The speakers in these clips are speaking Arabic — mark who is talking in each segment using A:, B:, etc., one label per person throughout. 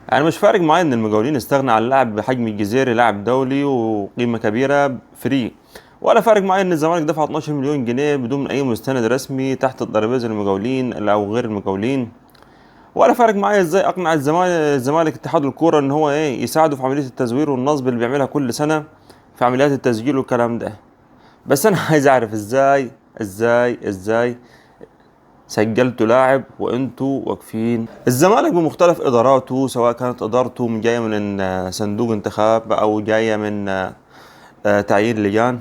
A: يعني مش فارق معايا ان المجاولين استغنى عن لاعب بحجم الجزيري، لاعب دولي وقيمه كبيره فري، ولا فارق معايا ان الزمالك دفع 12 مليون جنيه بدون اي مستند رسمي تحت الترابيزه للمجاولين او غير المجاولين، ولا فارق معايا ازاي اقنع الزمالك اتحاد الكوره ان هو يساعده في عمليه التزوير والنصب اللي بيعملها كل سنه في عمليات التسجيل والكلام ده. بس انا عايز اعرف ازاي سجلتوا لاعب وانتوا واقفين؟ الزمالك بمختلف اداراته، سواء كانت ادارته جايه من صندوق انتخاب او جايه من تعيين لجان،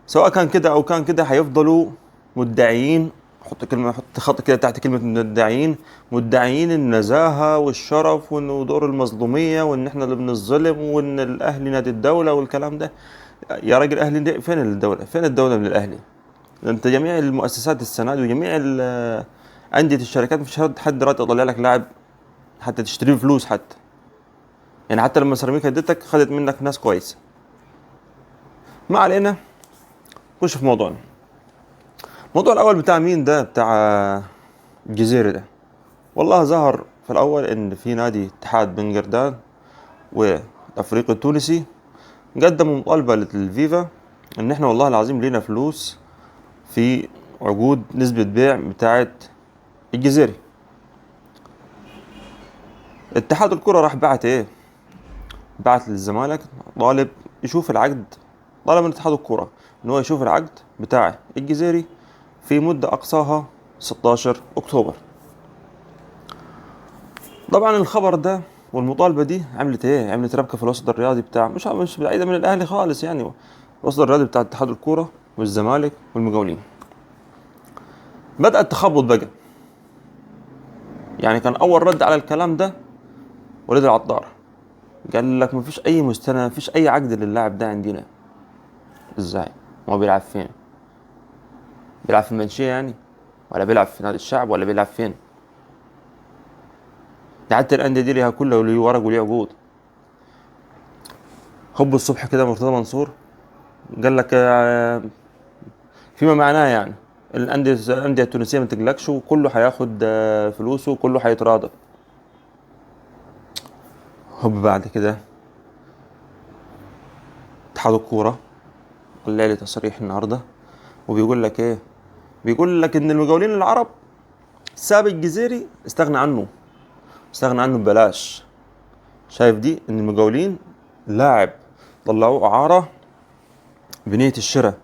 A: سواء كان كده او كان كده هيفضلوا مدعيين. حط خط كده تحت كلمة مدعيين النزاهة والشرف وانه دور المظلومية وان احنا اللي بنظلم وان الاهلي نادي الدولة والكلام ده. يا راجل، اهلي دي فين الدولة؟ فين الدولة من الاهلي؟ ده انت جميع المؤسسات السنة دي وجميع أندية الشركات مفيش حد دلوقتي يطلع لك لاعب حتى تشتريه فلوس حتى. يعني حتى لما سيراميكا اديتك خدت منك ناس كويسة. ما علينا، خش في موضوعنا. الموضوع الأول بتاع مين ده؟ بتاع الجزيري ده. والله ظهر في الأول إن في نادي اتحاد بن قردان والأفريقي التونسي قدموا مطالبة للفيفا إن إحنا والله العظيم لينا فلوس في عقود نسبة بيع بتاعت الجزيري. اتحاد الكرة راح بعت للزمالك طالب يشوف العقد، طالب من اتحاد الكرة ان هو يشوف العقد بتاع الجزيري في مدة اقصاها 16 اكتوبر. طبعا الخبر ده والمطالبة دي عملت ربكة في الوسط الرياضي بتاع مش بعيدة من الاهلي خالص، يعني الوسط الرياضي بتاع اتحاد الكرة والزمالك والمقاولين. بدأ التخبط بقى. يعني كان اول رد على الكلام ده وليد العطار، قال لك مفيش اي مستند، مفيش اي عقد للاعب ده عندنا. ازاي؟ ما هو بيلعب فين؟ بيلعب في المنشية يعني؟ ولا بيلعب في نادي الشعب؟ ولا بيلعب فين؟ ده حتى الأندية دي ليها كلها وليه ورق وليه عقود. هوب الصبح كده مرتضى منصور قال لك فيما معناه يعني الأندية التونسية ما تقلقش وكله هياخد فلوسه وكله هيتراضى. هوب بعد كده اتحاد الكورة طلع لي تصريح النهارده وبيقول لك بيقول لك ان المقاولين العرب ساب الجزيري استغنى عنه ببلاش. شايف دي؟ ان المقاولين لاعب طلعوه اعاره بنية الشراء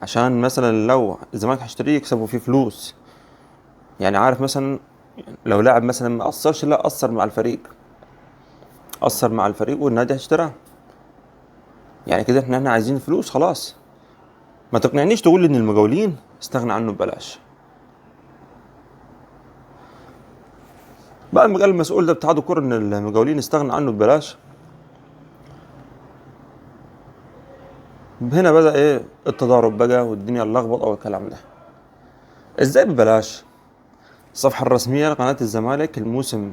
A: عشان مثلا لو الزمالك هيشتريه يكسبوا فيه فلوس. يعني عارف مثلا لو لاعب مثلا ما اثرش، لا اثر مع الفريق والنادي هيشتراه. يعني كده احنا عايزين فلوس خلاص. ما تقنعنيش تقول لي ان المقاولين استغنى عنه ببلاش. بعد ما قال المسؤول ده باتحاد الكوره ان المقاولين استغنى عنه ببلاش، هنا بدأ التضارب بقى والدنيا اللخبطه والكلام ده. ازاي ببلاش؟ الصفحه الرسميه لقناه الزمالك الموسم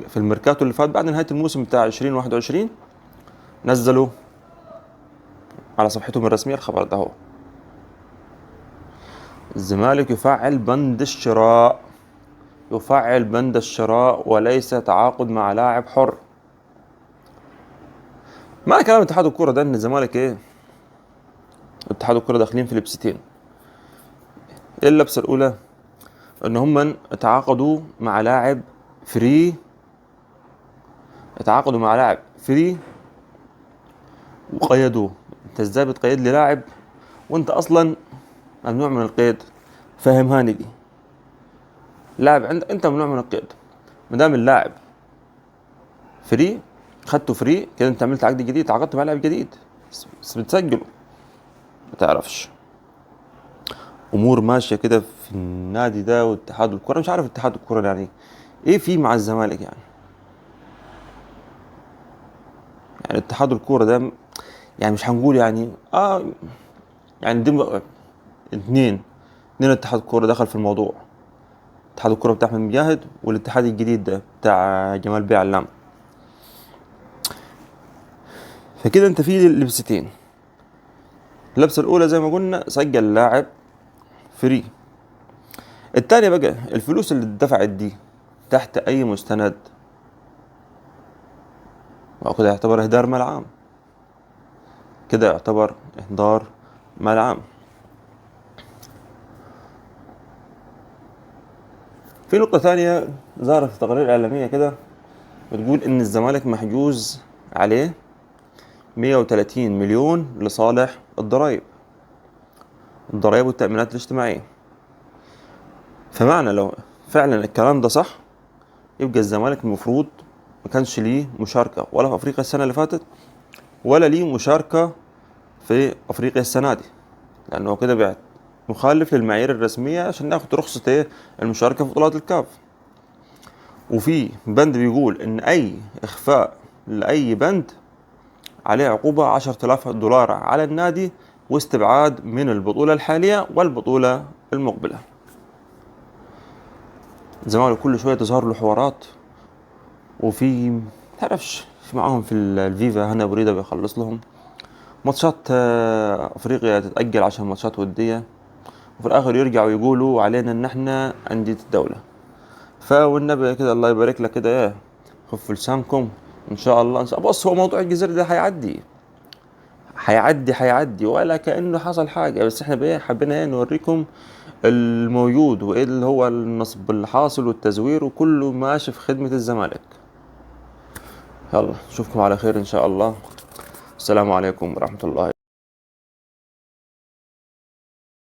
A: في الميركاتو اللي فات بعد نهايه الموسم بتاع 2021 نزلوا على صفحتهم الرسميه الخبر ده. هو الزمالك يفعل بند الشراء وليس تعاقد مع لاعب حر. معنى كلام اتحاد الكوره ده ان الزمالك اتحاد الكوره داخلين في لبستين. اللبسه الاولى ان هم فري اتعاقدوا مع لاعب فري وقيدوه. انت ازاي بتقيد لي لاعب وانت اصلا ممنوع من القيد؟ فهمهاني دي. لاعب عندك انت ممنوع من القيد، ما دام اللاعب فري خدته فري كده، انت عملت عقد جديد، تعاقدت مع لاعب جديد بس بتسجله. ما تعرفش امور ماشيه كده في النادي ده واتحاد الكوره. مش عارف اتحاد الكوره يعني ايه فيه مع الزمالك يعني اتحاد الكوره ده يعني مش هنقول يعني يعني دي اتنين اتحاد الكوره دخل في الموضوع. اتحاد الكوره بتاع احمد مجاهد والاتحاد الجديد ده بتاع جمال بيه علام. فكده انت في لبستين. اللبسه الاولى زي ما قلنا سجل لاعب فري. التانية بقى الفلوس اللي اتدفعت دي تحت اي مستند وكده يعتبر إهدار مال عام، كده يعتبر إهدار مال عام. في نقطة ثانية ظهرت في تقارير إعلامية كده بتقول إن الزمالك محجوز عليه 130 مليون لصالح الضرائب والتأمينات الاجتماعية. فمعنى لو فعلا الكلام ده صح، يبقى الزمالك المفروض ما كانش ليه مشاركة ولا في أفريقيا السنة اللي فاتت، ولا ليه مشاركة في أفريقيا السنة دي، لأنه كده مخالف للمعايير الرسمية عشان ناخد رخصة المشاركة في بطولات الكاف. وفي بند بيقول إن أي إخفاء لأي بند عليه عقوبة 10,000 دولار على النادي، واستبعاد من البطولة الحالية والبطولة المقبلة. الزمالك كل شوية تظهر له حوارات، وفي تعرفش في معاهم في الفيفا هنا بريدة بيخلص لهم ماتشات أفريقيا تتأجل عشان ماتشات ودية، وفي الآخر يرجعوا يقولوا علينا إن إحنا أندية الدولة. فوالنبي كده الله يبارك لك كده يا خف لسانكم إن شاء الله. بص، هو موضوع الجزيرة ده هيعدي ولا كأنه حصل حاجة، بس إحنا حبينا نوريكم الموجود وإيه اللي هو النصب اللي حاصل والتزوير، وكله ماشي في خدمة الزمالك. يلا نشوفكم على خير إن شاء الله. السلام عليكم ورحمة الله.